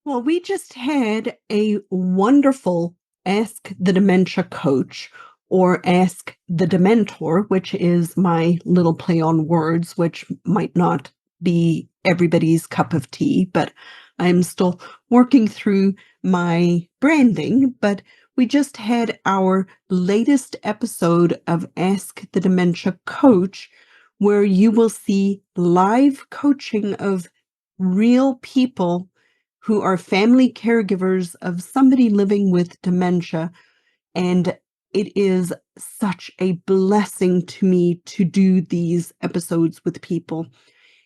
Well, we just had a wonderful Ask the Dementia Coach or Ask the Dementor, which is my little play on words, which might not be everybody's cup of tea, but I'm still working through my branding. But we just had our latest episode of Ask the Dementia Coach, where you will see live coaching of real people who are family caregivers of somebody living with dementia. And it is such a blessing to me to do these episodes with people.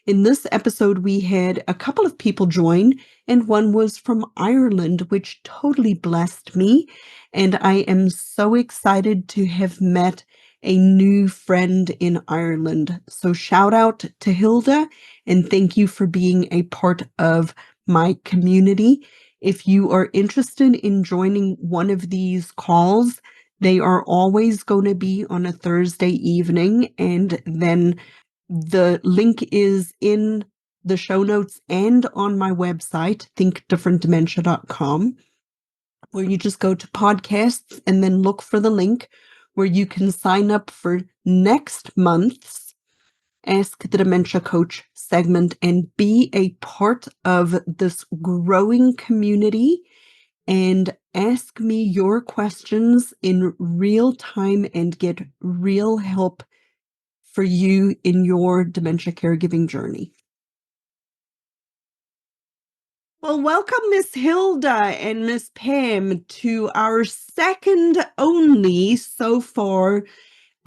In this episode, we had a couple of people join, and one was from Ireland, which totally blessed me. And I am so excited to have met a new friend in Ireland. So shout out to Hilda, and thank you for being a part of my community. If you are interested in joining one of these calls, they are always going to be on a Thursday evening, and then the link is in the show notes and on my website, thinkdifferentdementia.com, where you just go to podcasts and then look for the link where you can sign up for next month's Ask the Dementia Coach segment and be a part of this growing community and ask me your questions in real time and get real help for you in your dementia caregiving journey. Well, welcome Miss Hilda and Miss Pam to our second only so far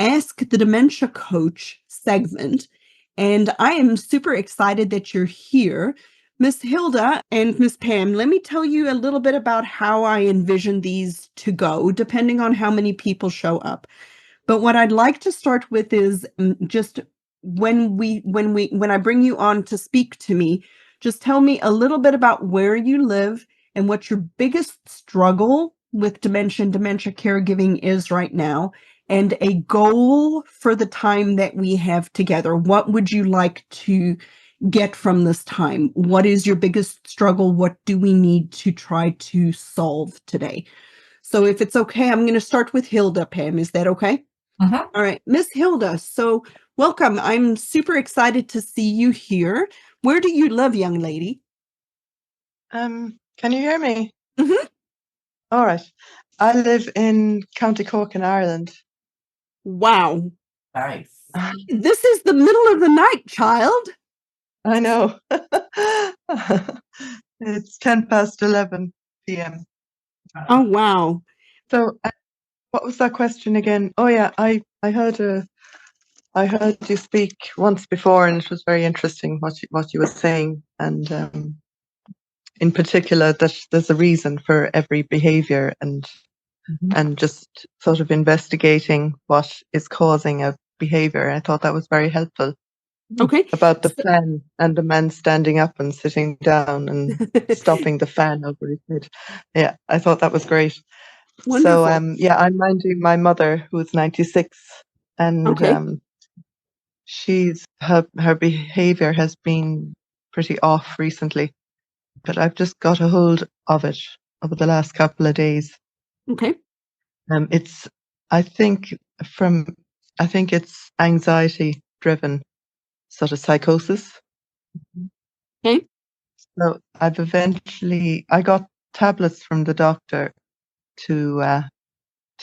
Ask the Dementia Coach segment. And I am super excited that you're here. Miss Hilda and Miss Pam, let me tell you a little bit about how I envision these to go, depending on how many people show up. But what I'd like to start with is just when I bring you on to speak to me, just tell me a little bit about where you live and what your biggest struggle with dementia and dementia caregiving is right now, and a goal for the time that we have together. What would you like to get from this time? What is your biggest struggle? What do we need to try to solve today? So if it's okay, I'm going to start with Hilda, Pam. Is that okay? Uh-huh. All right, Miss Hilda, so welcome. I'm super excited to see you here. Where do you live, young lady? Can you hear me? Mm-hmm. All right. I live in County Cork in Ireland. Wow. Nice. This is the middle of the night, child. I know. It's 11 p.m. Oh, wow. So, what was that question again? Oh yeah, I heard you speak once before, and it was very interesting what you were saying, and in particular that there's a reason for every behavior, and just sort of investigating what is causing a behavior. I thought that was very helpful. Okay. About the fan and the man standing up and sitting down and stopping the fan over his head. Yeah, I thought that was great. Wonderful. So yeah, I'm minding my mother who's 96, and Okay. she's her behavior has been pretty off recently, but I've just got a hold of it over the last couple of days. Okay. It's I think I think it's anxiety driven sort of psychosis. Okay. So I got tablets from the doctor to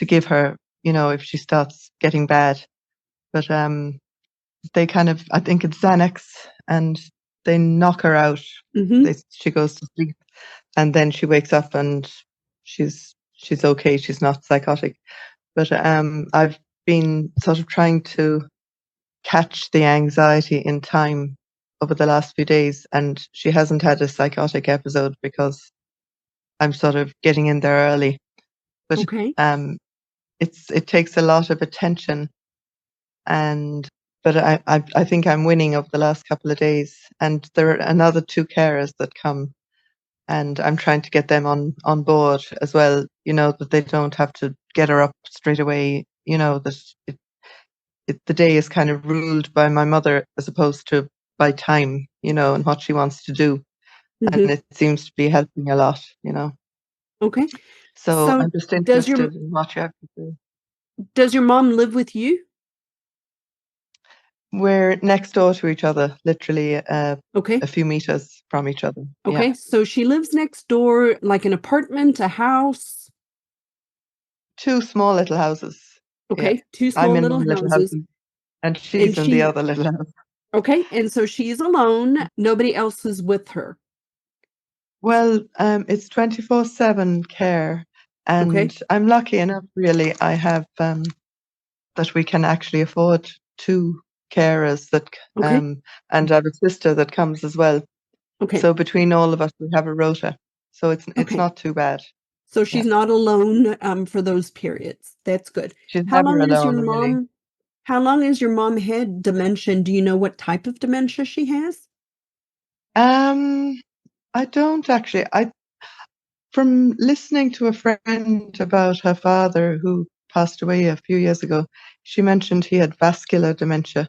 give her, if she starts getting bad. But they kind of, I think it's Xanax, and they knock her out. Mm-hmm. She goes to sleep, and then she wakes up and she's okay. She's not psychotic. But I've been sort of trying to catch the anxiety in time over the last few days, and she hasn't had a psychotic episode because I'm sort of getting in there early. But Okay. it takes a lot of attention, and but I think I'm winning over the last couple of days, and there are another two carers that come, and I'm trying to get them on board as well. That they don't have to get her up straight away. That the day is kind of ruled by my mother as opposed to by time. And what she wants to do. and Mhm. it seems to be helping a lot, you know. Okay. So So I'm just does your interested in what you have to say. does your mom live with you? We're next door to each other, literally Okay. a few meters from each other. Yeah, Okay. So she lives next door, like an apartment, a house. two small little houses. Yeah, Okay. Two I'm small in little one little house, houses. and And she's in the she, other little house. okay. And so she's alone. Nobody else is with her. Well, it's 24/7 care, and Okay. I'm lucky enough, really. I have that we can actually afford two carers Okay. and I have a sister that comes as well. Okay. So between all of us, we have a rota. So it's Okay. not too bad. So Yeah, she's not alone for those periods. That's good. she's How never long has your alone, really. mom how long has your mom had dementia? Do you know what type of dementia she has? Um, I don't actually. I From listening to a friend about her father who passed away a few years ago, she mentioned he had vascular dementia,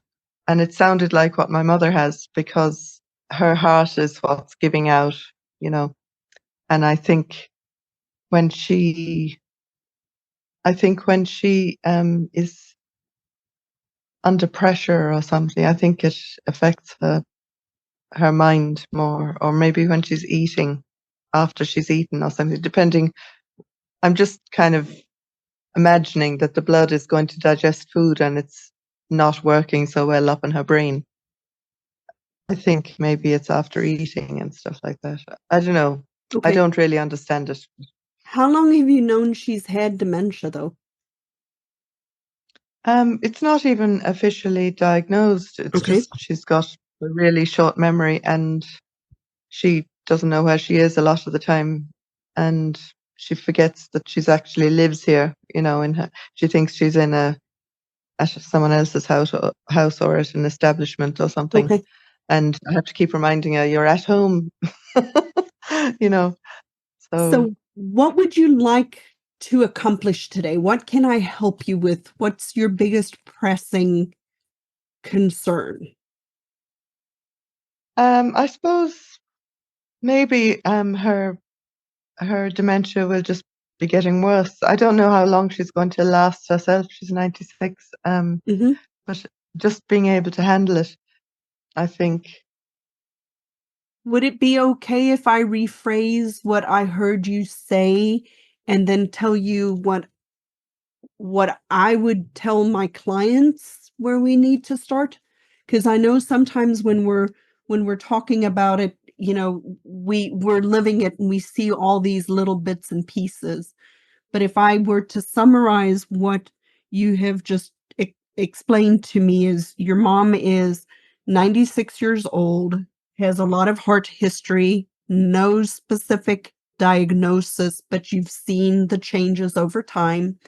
and it sounded like what my mother has because her heart is what's giving out, you know. And when she, I think when she is under pressure or something, I think it affects her mind more, or maybe when she's eating, after she's eaten or something, depending. I'm just kind of imagining that the blood is going to digest food and it's not working so well up in her brain. I think maybe it's after eating and stuff like that. I don't know. I Okay. don't really understand it. How long have you known she's had dementia, though? It's not even officially diagnosed. It's Okay. just she's got a really short memory and she doesn't know where she is a lot of the time, and she forgets that she's actually lives here. You know, she thinks she's in a at someone else's house or at an establishment or something. Okay. And I have to keep reminding her, "You're at home," you know. So So, what would you like to accomplish today? What can I help you with? What's your biggest pressing concern? I suppose maybe her dementia will just be getting worse. I don't know how long she's going to last herself. She's 96. Mhm. But just being able to handle it, I think. Would it be okay if I rephrase what I heard you say and then tell you what I would tell my clients where we need to start? Because I know sometimes when we're talking about it, we're living it and we see all these little bits and pieces. But if I were to summarize what you have just explained to me is your mom is 96 years old, has a lot of heart history, no specific diagnosis, but you've seen the changes over time.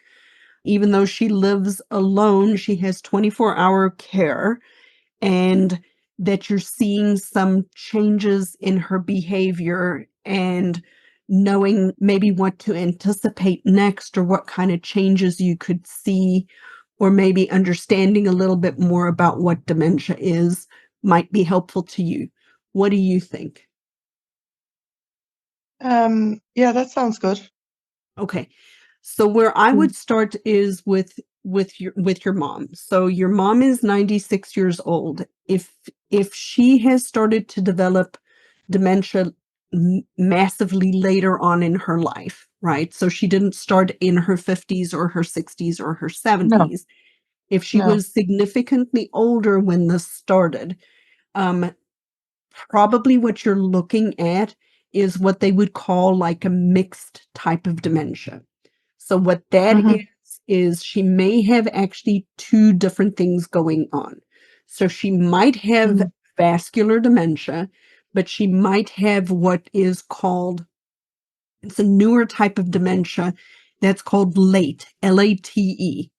Even though she lives alone, she has 24-hour care, and that you're seeing some changes in her behavior and knowing maybe what to anticipate next or what kind of changes you could see, or maybe understanding a little bit more about what dementia is might be helpful to you. What do you think? Yeah, that sounds good. Okay. So where I Mm. would start is with your mom. So your mom is 96 years old. If she has started to develop dementia massively later on in her life, right? So she didn't start in her 50s or her 60s or her No, 70s. If she no. was significantly older when this started, um, probably what you're looking at is what they would call like a mixed type of dementia. So what that Hmm. is she may have actually two different things going on. So she might have Hmm. vascular dementia, but she might have what is called, it's a newer type of dementia that's called late, LATE,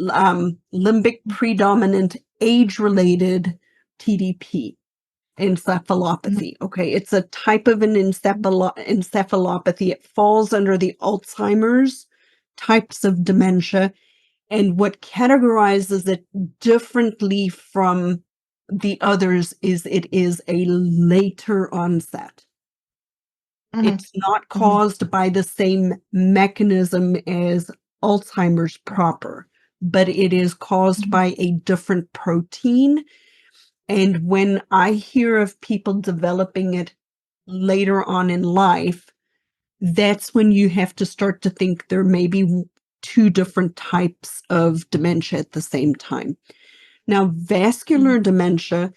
limbic predominant age-related TDP. Encephalopathy. Okay, it's a type of an encephalopathy. It falls under the Alzheimer's types of dementia, and what categorizes it differently from the others is it is a later onset. Mhm. It's not Mhm. caused by the same mechanism as Alzheimer's proper, but it is caused Mhm. by a different protein. And when I hear of people developing it later on in life, that's when you have to start to think there may be two different types of dementia at the same time. Now, vascular Mhm. dementia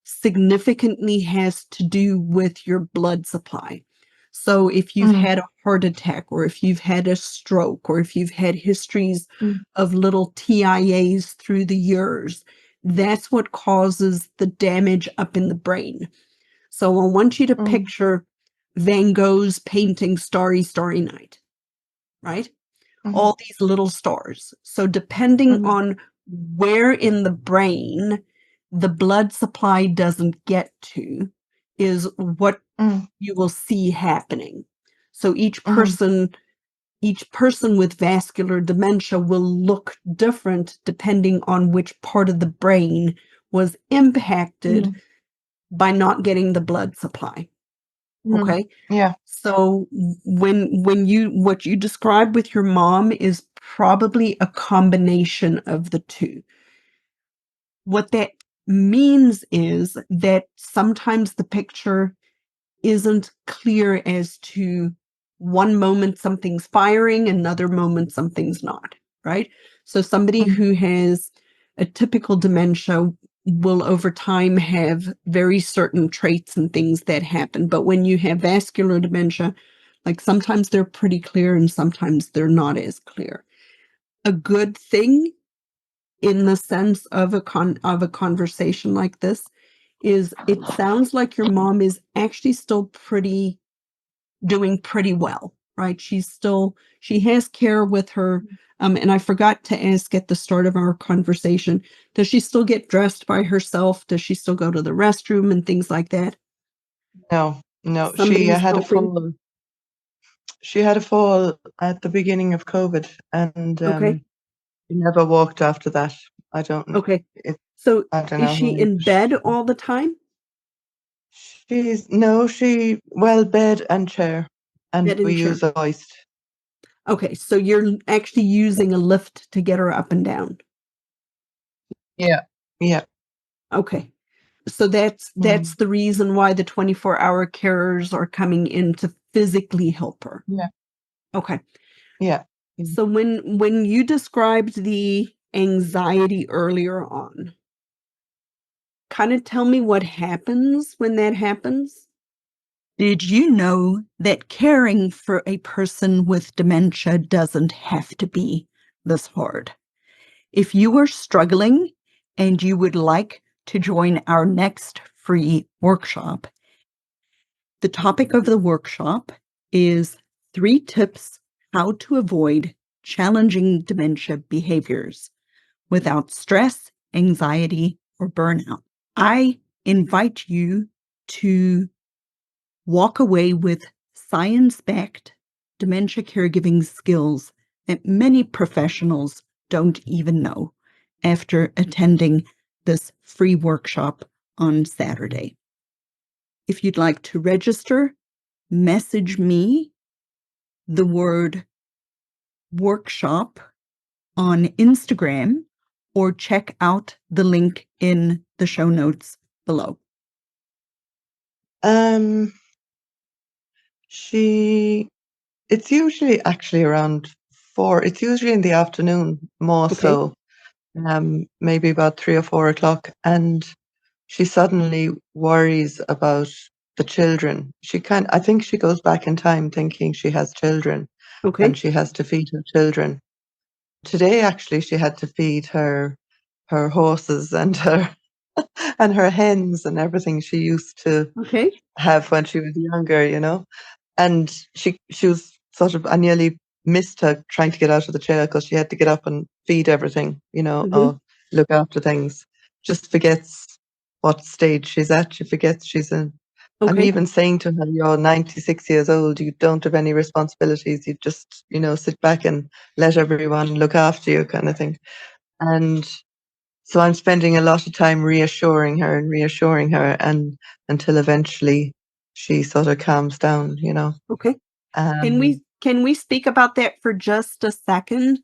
significantly has to do with your blood supply. So if you've Mhm. had a heart attack, or if you've had a stroke, or if you've had histories Mhm. of little TIAs through the years, that's what causes the damage up in the brain. So I want you to Mhm. picture Van Gogh's painting Starry, Starry Night, right? Mhm. All these little stars. So depending Mhm. on where in the brain the blood supply doesn't get to is what Mhm. you will see happening. So Mhm. each person with vascular dementia will look different depending on which part of the brain was impacted Mhm. by not getting the blood supply. Mhm. Okay? Yeah. So when you what you described with your mom is probably a combination of the two. What that means is that sometimes the picture isn't clear as to one moment something's firing, another moment something's not, right? So somebody Mhm. who has a typical dementia will over time have very certain traits and things that happen. But when you have vascular dementia, like sometimes they're pretty clear and sometimes they're not as clear. A good thing in the sense of a conversation like this is it sounds like your mom is actually still pretty doing pretty well, right? She has care with her. And I forgot to ask at the start of our conversation, does she still get dressed by herself? Does she still go to the restroom and things like that? No, no. Somebody's helping? She had a fall at the beginning of COVID, and Okay. she never walked after that. I don't. Okay. It. So I don't is know she why. in bed all the time? She's no. She well bed and chair, and Bed and we chair. use a hoist. Okay. So you're actually using a lift to get her up and down. Yeah. Yeah. Okay. So that's Mm. the reason why the 24-hour carers are coming in to physically help her. Yeah. Okay. Yeah. So when you described the anxiety earlier on, kind of tell me what happens when that happens? Did you know that caring for a person with dementia doesn't have to be this hard? If you are struggling and you would like to join our next free workshop, the topic of the workshop is 3 tips how to avoid challenging dementia behaviors without stress, anxiety, or burnout. I invite you to walk away with science-backed dementia caregiving skills that many professionals don't even know after attending this free workshop on Saturday. If you'd like to register, message me the word workshop on Instagram or check out the link in the show notes below. Um. She. It's usually actually around 4. It's usually in the afternoon, more Okay. so. Maybe about 3 or 4 o'clock, and she suddenly worries about the children. I think she goes back in time thinking she has children and Okay. she has to feed her children. Today, actually, she had to feed her horses and her and her hens and everything she used to Okay. have when she was younger. And she was sort of, I nearly missed her trying to get out of the chair because she had to get up and feed everything, Mhm. or look after things. Just forgets what stage she's at. She forgets she's in. I'm Okay. even saying to her, "You're 96 years old. You don't have any responsibilities. You just, sit back and let everyone look after you," kind of thing. And so I'm spending a lot of time reassuring her and until eventually she sort of calms down, you know. Okay. Can Um, we speak about that for just a second?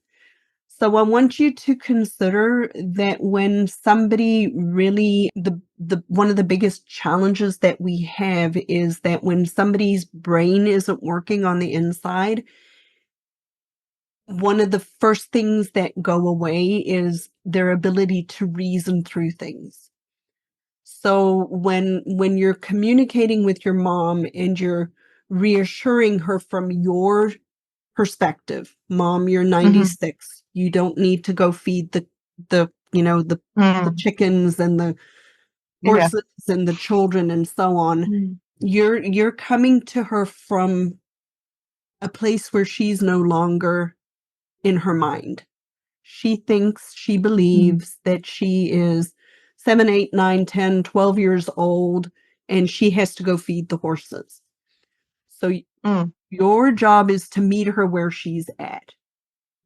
So I want you to consider that when somebody really the one of the biggest challenges that we have is that when somebody's brain isn't working on the inside, one of the first things that go away is their ability to reason through things. So when you're communicating with your mom and you're reassuring her from your perspective, "Mom, you're mhm, 96. You don't need to go feed the mm, chickens and the yeah. horses and the children and so on." Mm, You're coming to her from a place where she's no longer in her mind. She thinks, she mm, believes that she is 7, 8, 9, 10, 12 years old, and she has to go feed the horses. So mm, your job is to meet her where she's at,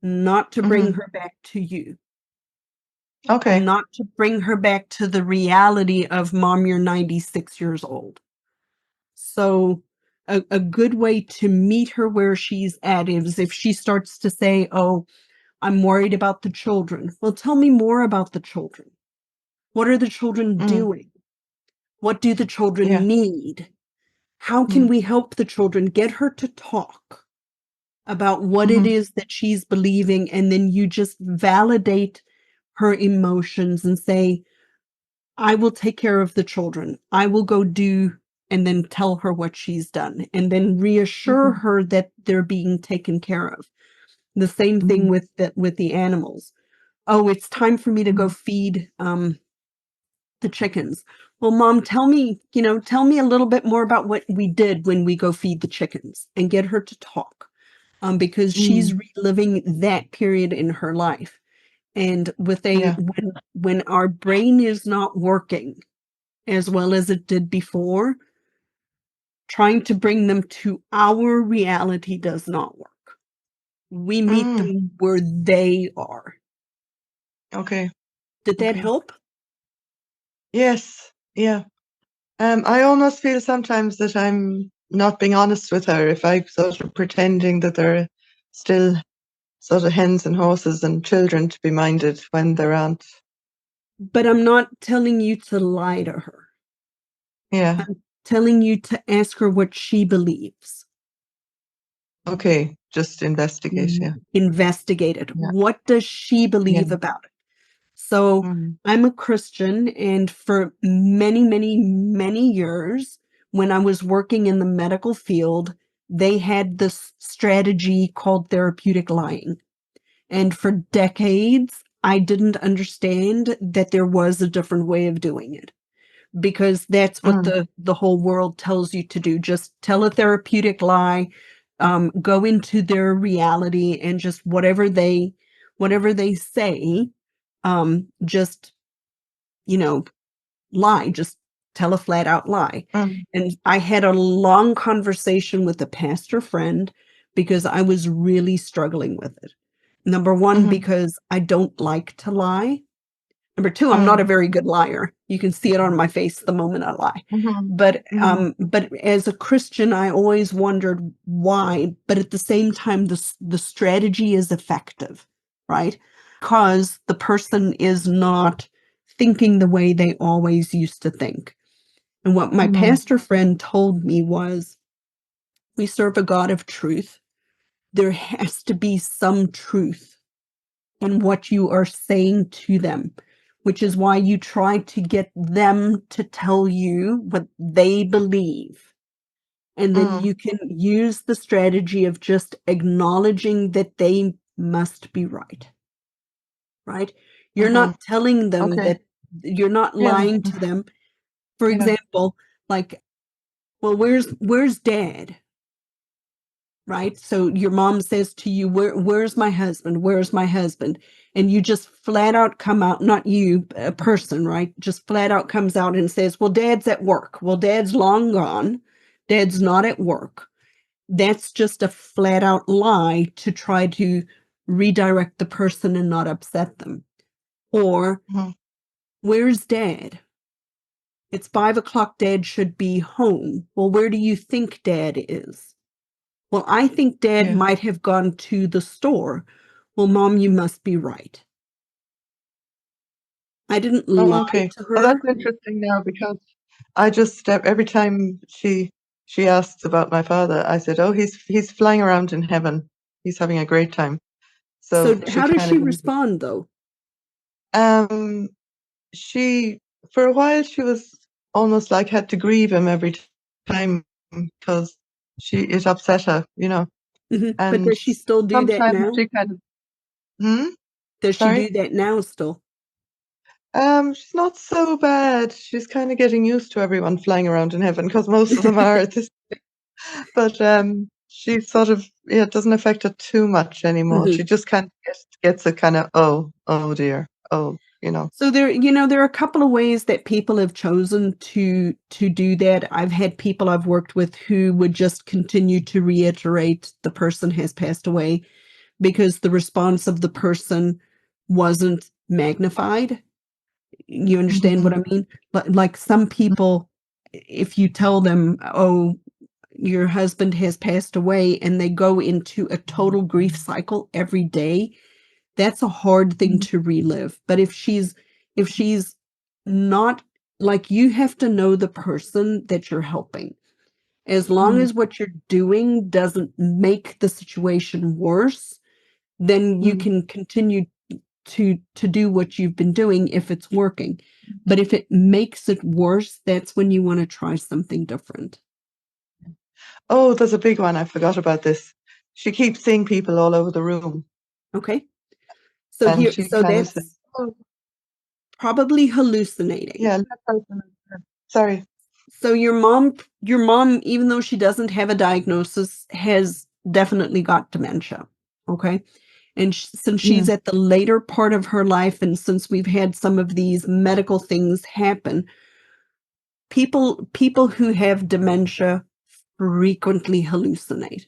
not to bring mhm. her back to you, Okay. not to bring her back to the reality of, "Mom, you're 96 years old." So a good way to meet her where she's at is if she starts to say, "Oh, I'm worried about the children." Well, tell me more about the children. What are the children Mm, doing? What do the yeah. children need? How can Mm, we help the children? Get her to talk about what it mhm, is that she's believing, and then you just validate her emotions and say, "I will take care of the children. I will go do," and then tell her what she's done, and then reassure mhm, her that they're being taken care of. The same thing mhm, with the animals. "Oh, it's time for me to go mhm, feed, the chickens." "Well, Mom, tell me a little bit more about what we did when we go feed the chickens," and get her to talk, because she's mm, reliving that period in her life. And yeah. when our brain is not working as well as it did before, trying to bring them to our reality does not work. We meet Mm, them where they are. okay. Did that Okay. help? Yes. Yeah. I almost feel sometimes that I'm not being honest with her if I'm sort of pretending that there are still sort of hens and horses and children to be minded when there aren't. But I'm not telling you to lie to her. Yeah. I'm telling you to ask her what she believes. Okay. Just investigate. Yeah. Investigate it. Yeah. What does she Yeah. believe about it? So Mm, I'm a Christian, and for many, many, many years, when I was working in the medical field, they had this strategy called therapeutic lying. And for decades, I didn't understand that there was a different way of doing it, because that's what mm, the whole world tells you to do. Just tell a therapeutic lie, go into their reality, and just whatever they say, just you know lie, just tell a flat out lie. mm, And I had a long conversation with a pastor friend because I was really struggling with it. Number one, mhm, because I don't like to lie. Number two, I'm not a mm, very good liar. You can see it on my face the moment I lie. mhm, But mhm, but as a Christian, I always wondered why. But at the same time, the strategy is effective, right? Because the person is not thinking the way they always used to think. And what my mhm, pastor friend told me was, we serve a God of truth. There has to be some truth in what you are saying to them, which is why you try to get them to tell you what they believe. And then mm, you can use the strategy of just acknowledging that they must be right, right? You're mhm. not telling them Okay. that, you're not Yeah. lying to them. For Yeah. example, like, "Well, where's dad?" Right? So your mom says to you, "Where's my husband? Where's my husband?" And you just flat out come out, not you, a person, right? Just flat out comes out and says, "Well, dad's at work." Well, dad's long gone. Dad's not at work. That's just a flat out lie to try to redirect the person and not upset them. Or, Mhm, "Where's dad?" It's 5 o'clock, Dad should be home. Well, where do you think Dad is? Well, I think Dad Yeah. might have gone to the store. Well, Mom, you must be right. I didn't Oh, lie okay. to Oh, that's her. interesting now because I just every time she asks about my father, I said, "Oh, he's flying around in heaven. He's having a great time." So So she how does kind of she gives me. respond, though? Um, she for a while she was almost like had to grieve him every time because it upset her, But and does she still do that sometimes now? she kind of, hmm, Does she sorry. do that now still? She's not so bad. She's kind of getting used to everyone flying around in heaven because most of them are at this. But she sort of, yeah, it doesn't affect her too much anymore. Mhm. She just kind of gets a kind of, oh dear, So there are a couple of ways that people have chosen to do that. I've had people I've worked with who would just continue to reiterate the person has passed away because the response of the person wasn't magnified. You understand what Mhm, I mean? But like some people, if you tell them, "Oh, your husband has passed away," and they go into a total grief cycle every day, that's a hard thing mhm, to relive. But if she's not, like, you have to know the person that you're helping. As long mhm, as what you're doing doesn't make the situation worse, then you mhm. can continue to do what you've been doing if it's working. But if it makes it worse, that's when you want to try something different. Oh, there's a big one. I forgot about this. She keeps seeing people all over the room, Okay? So and here, she so kind of says, that's "Oh, probably hallucinating. yeah, that person sorry." So your mom, even though she doesn't have a diagnosis, has definitely got dementia. Okay. And since Yeah, she's at the later part of her life, and since we've had some of these medical things happen, people who have dementia frequently hallucinate.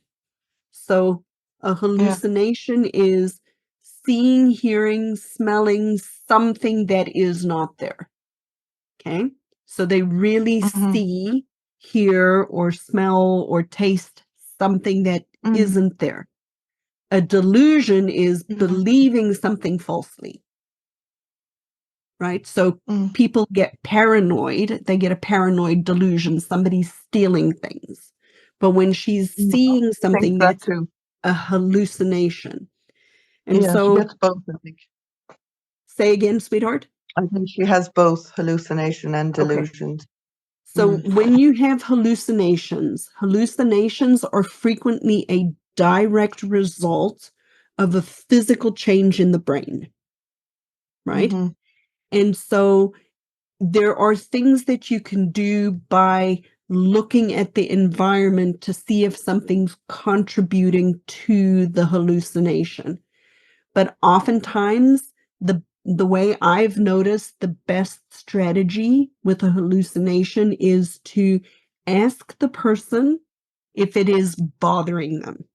So a yeah, hallucination is seeing, hearing, smelling something that is not there. Okay. So they really hmm, see, hear, or smell or taste something that hmm, isn't there. A delusion is hmm, believing something falsely, right? So hmm. people get paranoid, they get a paranoid delusion, somebody's stealing things. But when she's I seeing think something, that that's too. a hallucination. And Yeah, she so, gets both, I think. say again, sweetheart. I think she has both hallucination and Okay. delusions. So Mm, when you have hallucinations are frequently a direct result of a physical change in the brain, right? hmm, And so there are things that you can do by looking at the environment to see if something's contributing to the hallucination. But oftentimes, the way I've noticed the best strategy with a hallucination is to ask the person if it is bothering them.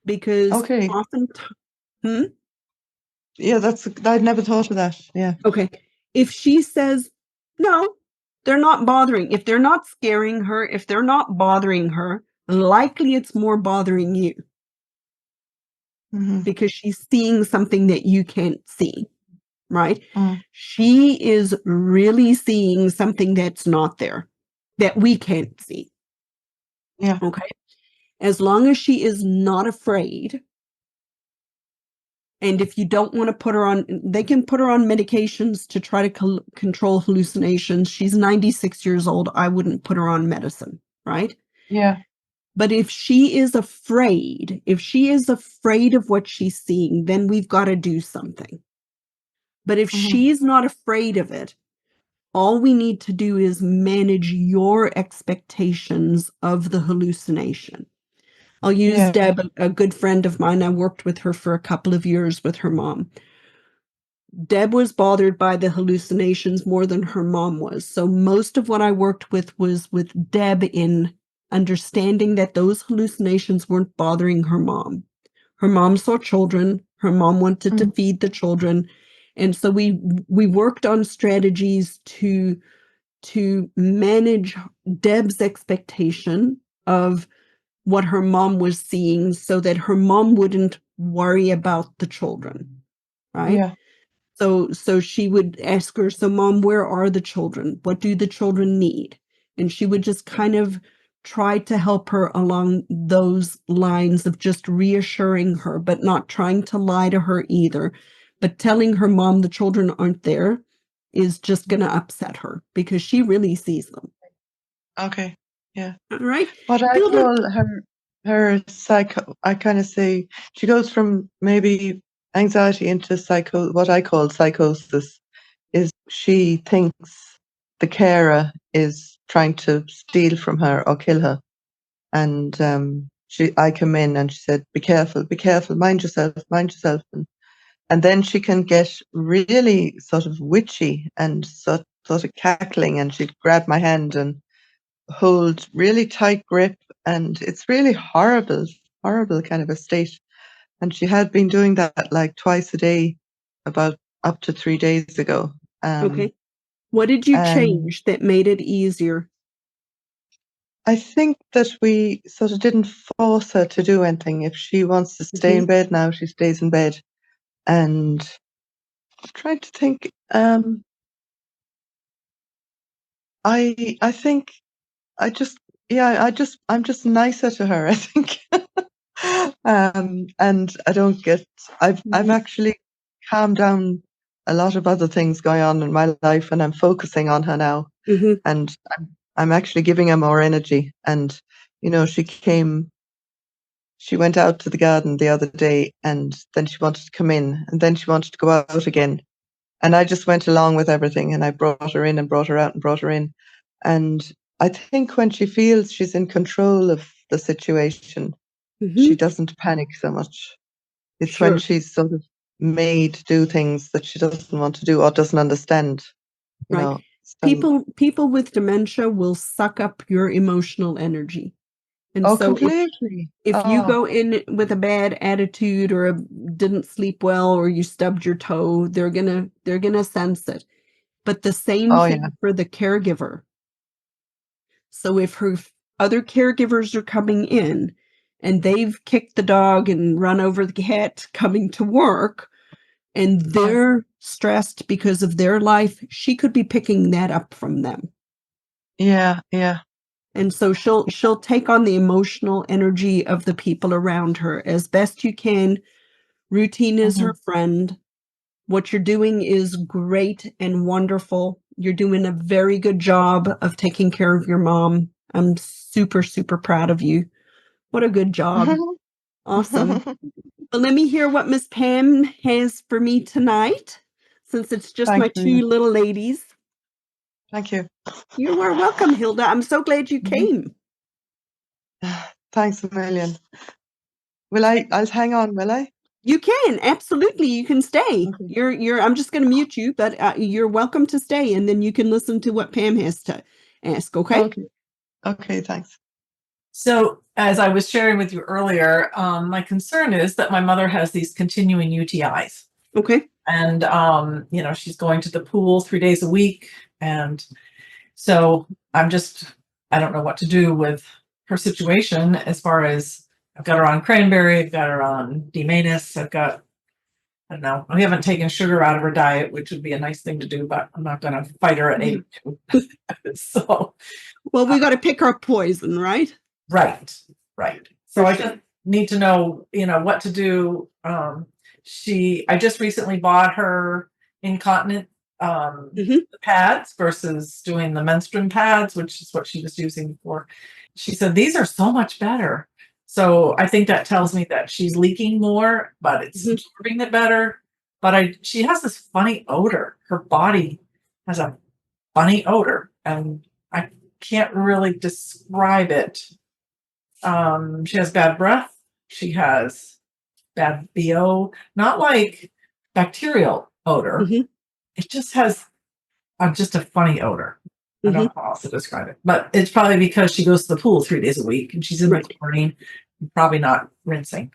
Because okay. oftentimes, Yeah, I'd never thought of that. Yeah. okay, if she says, no, they're not bothering, if they're not scaring her, if they're not bothering her, likely it's more bothering you Hmm, because she's seeing something that you can't see. Right? mm, She is really seeing something that's not there, that we can't see. yeah. Okay. As long as she is not afraid, and if you don't want to put her on, they can put her on medications to try to control hallucinations. She's 96 years old. I wouldn't put her on medicine. Right. Yeah. But if she is afraid of what she's seeing, then we've got to do something. But if Hmm, she's not afraid of it, all we need to do is manage your expectations of the hallucination. I'll use yeah. Deb, a good friend of mine. I worked with her for a couple of years with her mom. Deb was bothered by the hallucinations more than her mom was. So most of what I worked with was with Deb in understanding that those hallucinations weren't bothering her mom. Her mom saw children. Her mom wanted to Mm, feed the children. And so we worked on strategies to to manage Deb's expectation of what her mom was seeing so that her mom wouldn't worry about the children, right? Yeah. So she would ask her, so mom, where are the children? What do the children need? And she would just kind of try to help her along those lines of just reassuring her, but not trying to lie to her either. But telling her mom the children aren't there is just going to upset her because she really sees them. Okay. Yeah. All right. What I Hilda. call her psycho, I kind of say she goes from maybe anxiety into what I call psychosis, is she thinks the carer is trying to steal from her or kill her. And I come in and she said, be careful, mind yourself, mind yourself. And then she can get really sort of witchy and sort of cackling, and she'd grab my hand and hold really tight grip, and it's really horrible, horrible kind of a state. And she had been doing that like twice a day, about up to 3 days ago. Okay. What did you And change that made it easier? I think that we sort of didn't force her to do anything. If she wants to stay in bed now, she stays in bed. And I'm trying to think, I think I'm just nicer to her, I think. And I don't get, I've actually calmed down a lot of other things going on in my life, and I'm focusing on her now, Mm-hmm. and I'm actually giving her more energy. And, she went out to the garden the other day, and then she wanted to come in, and then she wanted to go out again. And I just went along with everything, and I brought her in and brought her out and brought her in. And I think when she feels she's in control of the situation, she Mm-hmm. doesn't panic so much. It's when Sure. she's sort of made do things that she doesn't want to do or doesn't understand, you Right. know. So, People with dementia will suck up your emotional energy. And oh, so completely. if you Oh, go in with a bad attitude or didn't sleep well or you stubbed your toe, they're gonna sense it. But the same oh yeah. thing for the caregiver. So if her other caregivers are coming in and they've kicked the dog and run over the cat coming to work and Yeah. they're stressed because of their life, she could be picking that up from them. Yeah. Yeah. And so she'll take on the emotional energy of the people around her as best you can. Routine is Hmm. her friend. What you're doing is great and wonderful. You're doing a very good job of taking care of your mom. I'm super, super proud of you. What a good job. Awesome. Well, let me hear what Miss Pam has for me tonight, since it's just my Thanks, two Maria. little ladies. Thank you. You are welcome, Hilda. I'm so glad you Mhm. came. Thanks a million. I'll hang on, will I? You can, absolutely. You can stay. Okay. I'm just going to mute you, but you're welcome to stay, and then you can listen to what Pam has to ask, okay? Okay. Okay, thanks. So, as I was sharing with you earlier, my concern is that my mother has these continuing UTIs. Okay. And, she's going to the pool 3 days a week. And so I don't know what to do with her situation as far as I've got her on cranberry, I've got her on D-Manus, I don't know, I haven't taken sugar out of her diet, which would be a nice thing to do, but I'm not going to fight her at 8. So, Well, we got to pick our poison, right? right. So For I sure. just need to know, what to do. I just recently bought her incontinent Mhm. pads versus doing the menstruum pads, which is what she was using before. She said these are so much better. So I think that tells me that she's leaking more, but it's Mhm. absorbing it better. But she has this funny odor. Her body has a funny odor, and I can't really describe it. She has bad breath. She has bad BO, not like bacterial odor. Mhm. It just has just a funny odor. I don't Mhm. know how else to describe it, but it's probably because she goes to the pool 3 days a week and she's in the Right. chlorine, probably not rinsing.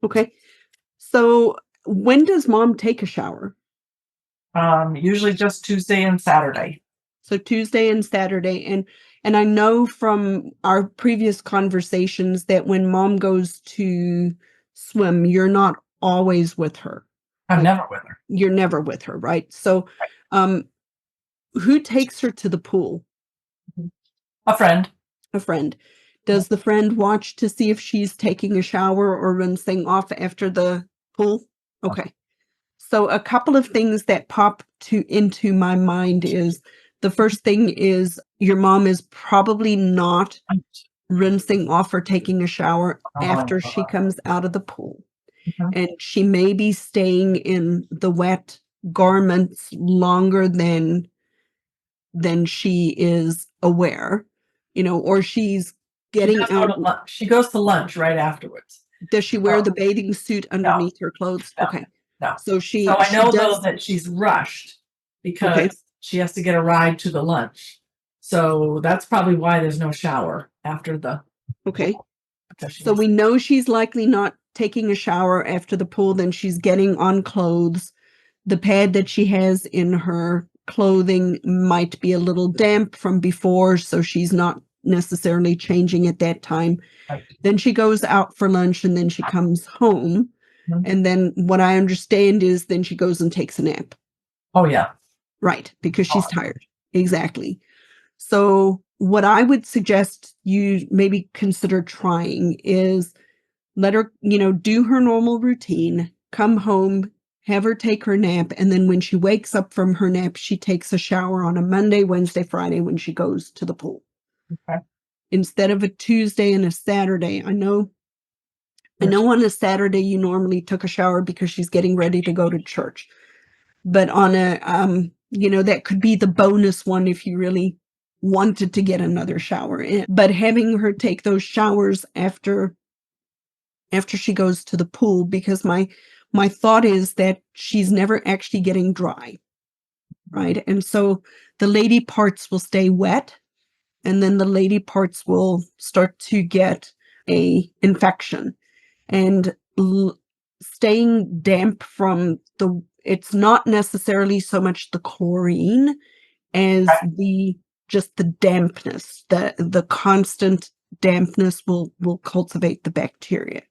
Okay. So, when does mom take a shower? Usually just Tuesday and Saturday. So Tuesday and Saturday. And I know from our previous conversations that when mom goes to swim, you're not always with her. I'm never with her. You're never with her, right? So who takes her to the pool? A friend. A friend. Does the friend watch to see if she's taking a shower or rinsing off after the pool? Okay. So a couple of things that pop into my mind is the first thing is your mom is probably not rinsing off or taking a shower after she comes out of the pool. And she may be staying in the wet garments longer than she is aware, or she's getting out. She goes to lunch right afterwards. Does she wear the bathing suit underneath her clothes? No. Okay. No. So So I know though that she's rushed because she has to get a ride to the lunch. So that's probably why there's no shower after the. Okay. So we know she's likely not taking a shower after the pool, then she's getting on clothes. The pad that she has in her clothing might be a little damp from before, so she's not necessarily changing at that time. Right. Then she goes out for lunch and then she comes home. And then what I understand is then she goes and takes a nap. Oh, yeah. Right, because she's tired. Exactly. So what I would suggest you maybe consider trying is let her, do her normal routine, come home, have her take her nap, and then when she wakes up from her nap, she takes a shower on a Monday, Wednesday, Friday when she goes to the pool. Okay. Instead of a Tuesday and a Saturday. I know on a Saturday you normally took a shower because she's getting ready to go to church. But on a that could be the bonus one if you really wanted to get another shower in. But having her take those showers after she goes to the pool, because my thought is that she's never actually getting dry, right? And so the lady parts will stay wet, and then the lady parts will start to get a infection. And staying damp from it's not necessarily so much the chlorine as the dampness. The constant dampness will cultivate the bacteria.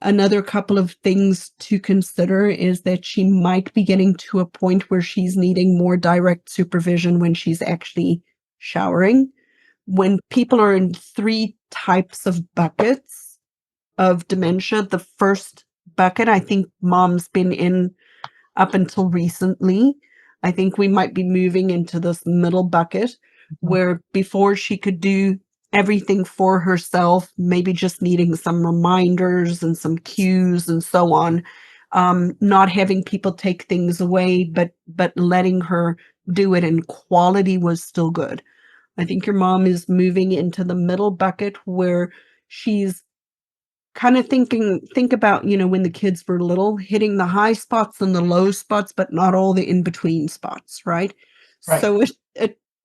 Another couple of things to consider is that she might be getting to a point where she's needing more direct supervision when she's actually showering. When people are in 3 types of buckets of dementia, the first bucket, I think mom's been in up until recently. I think we might be moving into this middle bucket where before she could do everything for herself, maybe just needing some reminders and some cues and so on, not having people take things away, but letting her do it, and quality was still good. I think your mom is moving into the middle bucket where she's kind of think about, when the kids were little, hitting the high spots and the low spots, but not all the in-between spots, right? So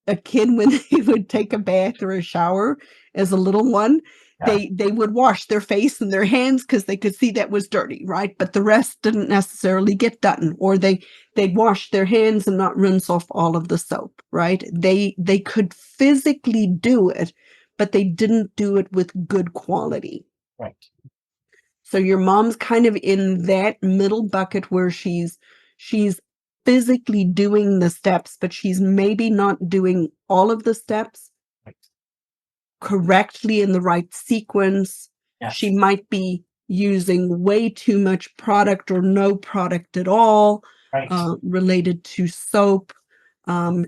a kid, when they would take a bath or a shower as a little one, they would wash their face and their hands because they could see that was dirty, right? But the rest didn't necessarily get done, or they'd wash their hands and not rinse off all of the soap, right? They could physically do it, but they didn't do it with good quality. Right. So your mom's kind of in that middle bucket where she's physically doing the steps, but she's maybe not doing all of the steps correctly in the right sequence. Yes. She might be using way too much product or no product at all related to soap.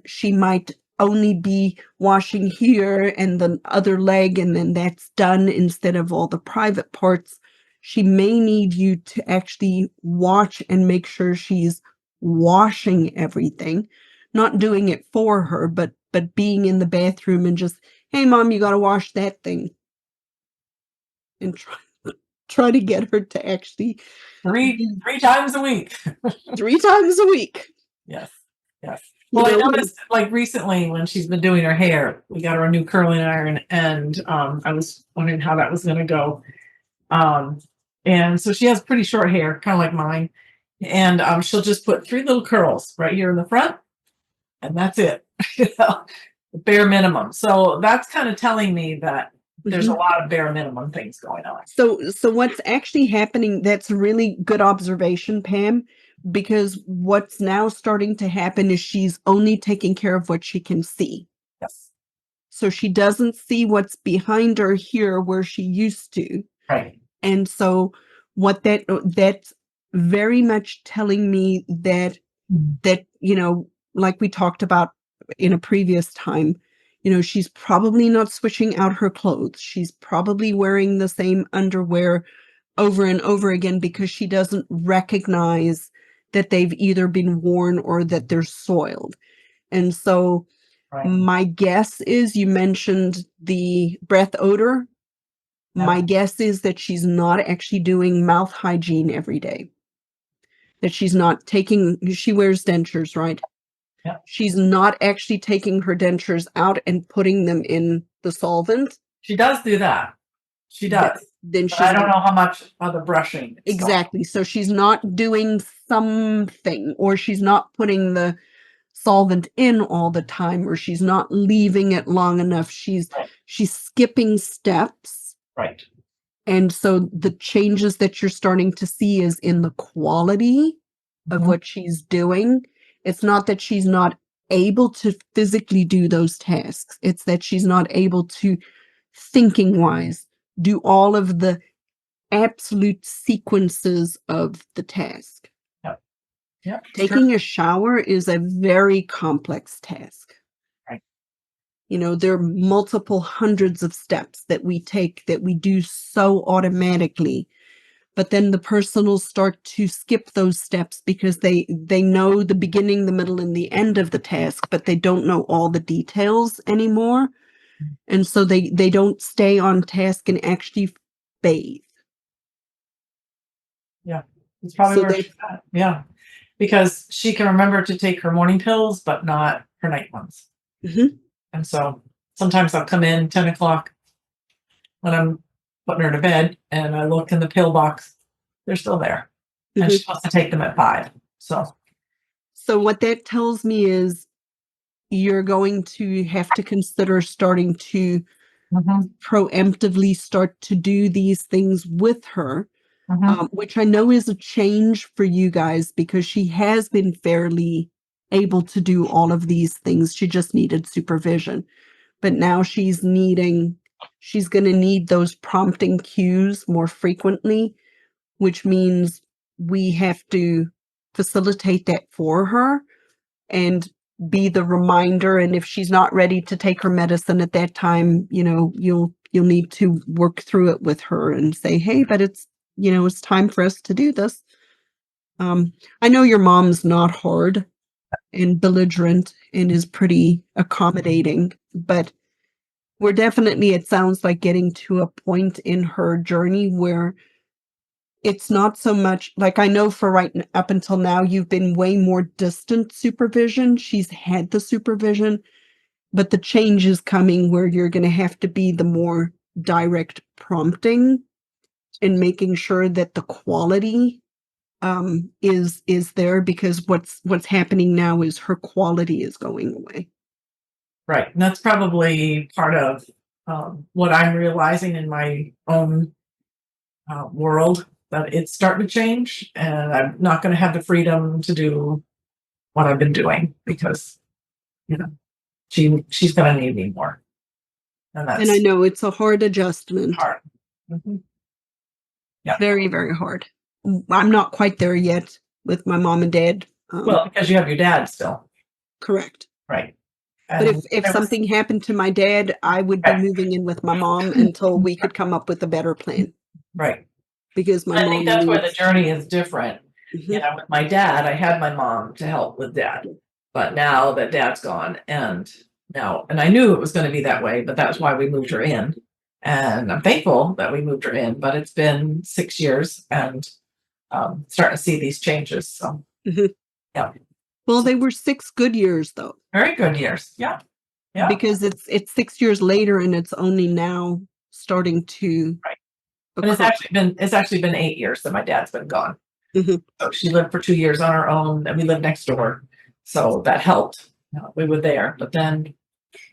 She might only be washing here and the other leg, and then that's done instead of all the private parts. She may need you to actually watch and make sure she's washing everything, not doing it for her, but being in the bathroom and just, hey, mom, you got to wash that thing. And try to get her to actually three times a week. 3 times a week. Yes. Well, I noticed like recently when she's been doing her hair, we got her a new curling iron, and I was wondering how that was going to go. And so she has pretty short hair, kind of like mine. And she'll just put 3 little curls right here in the front, and that's it. the bare minimum. So that's kind of telling me that there's a Mhm. lot of bare minimum things going on. So what's actually happening, that's really good observation, Pam, because what's now starting to happen is she's only taking care of what she can see. Yes. So she doesn't see what's behind her here where she used to. Right. And so what that's very much telling me that like we talked about in a previous time, she's probably not switching out her clothes. She's probably wearing the same underwear over and over again because she doesn't recognize that they've either been worn or that they're soiled. And so Right. my guess is, you mentioned the breath odor. My guess is that she's not actually doing mouth hygiene every day. That she's not she wears dentures, right? Yeah. She's not actually taking her dentures out and putting them in the solvent. She does do that. She does. Then But I she's don't know how much of the brushing. exactly. So she's not doing something, or she's not putting the solvent in all the time, or she's not leaving it long enough. She's skipping steps. Right. And so the changes that you're starting to see is in the quality of what she's doing. It's not that she's not able to physically do those tasks. It's that she's not able to, thinking wise, do all of the absolute sequences of the task. Yep. Yep. Taking a shower is a very complex task. Right. There are multiple hundreds of steps that we take that we do so automatically, but then the person will start to skip those steps because they know the beginning, the middle, and the end of the task, but they don't know all the details anymore. And so they don't stay on task and actually bathe. Yeah. It's probably So where she's at. Yeah. Because she can remember to take her morning pills, but not her night ones. Mhm. And so sometimes I'll come in 10 o'clock when I'm putting her to bed and I look in the pill box, they're still there. And Mhm. she's supposed to take them at 5. So what that tells me is you're going to have to consider starting to preemptively start to do these things with her, which I know is a change for you guys because she has been fairly able to do all of these things. She just needed supervision. But now she's going to need those prompting cues more frequently, which means we have to facilitate that for her and be the reminder. And if she's not ready to take her medicine at that time, you'll need to work through it with her and say, hey, but it's time for us to do this. I know your mom's not hard and belligerent and is pretty accommodating, but we're definitely, it sounds like, getting to a point in her journey where it's not so much like, I know for up until now, you've been way more distant supervision. She's had the supervision, but the change is coming where you're going to have to be the more direct prompting and making sure that the quality is there, because what's happening now is her quality is going away. Right. And that's probably part of what I'm realizing in my own world, that it's starting to change and I'm not going to have the freedom to do what I've been doing because, she's going to need me more. And And I know it's a hard adjustment. hard. Yeah. Very, very hard. I'm not quite there yet with my mom and dad. Well, because you have your dad still. Correct. Right. But if something happened to my dad, I would be moving in with my mom until we could come up with a better plan. Right. Because my mom I think that's where the journey is different. Mhm. With my dad, I had my mom to help with dad. But now that dad's gone and I knew it was going to be that way, but that's why we moved her in. And I'm thankful that we moved her in, but it's been 6 years and starting to see these changes. So, Mhm. yeah. Well, they were 6 good years though. Very good years. Yeah. Yeah. Because it's 6 years later and it's only now starting to Right. But it's actually been 8 years that my dad's been gone. Mhm. So she lived for 2 years on her own and we lived next door. So that helped. we were there. But then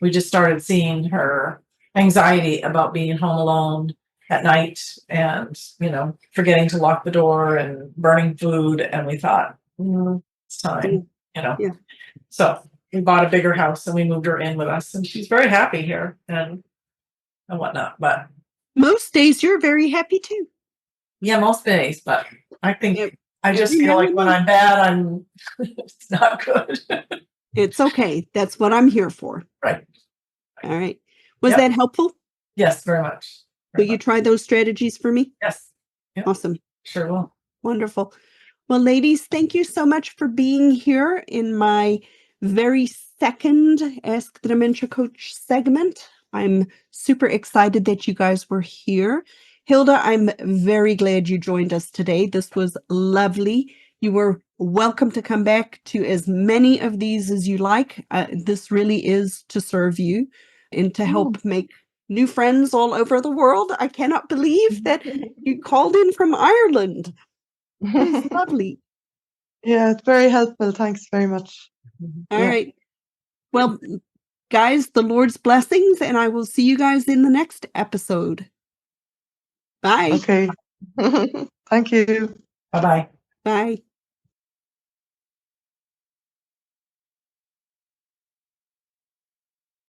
we just started seeing her anxiety about being home alone at night and, forgetting to lock the door and burning food. And we thought, it's time, Yeah. So we bought a bigger house and we moved her in with us, and she's very happy here and whatnot. But Most days you're very happy too. yeah, most days. But I think Yep. I just Every feel now like and when then. I'm bad, it's not good. It's okay. That's what I'm here for. Right. All right. Was Yep. that helpful? Yes, very much. Will you try those strategies for me? Yes. Yep. Awesome. Sure will. Wonderful. Well, ladies, thank you so much for being here in my very second Ask the Dementia Coach segment. I'm super excited that you guys were here. Hilda, I'm very glad you joined us today. This was lovely. You were welcome to come back to as many of these as you like. This really is to serve you and to help make new friends all over the world. I cannot believe that you called in from Ireland. That's lovely. Yeah, it's very helpful. Thanks very much. All Yeah. right. Well, guys, the Lord's blessings, and I will see you guys in the next episode. Bye. Okay. Thank you. Bye-bye. Bye.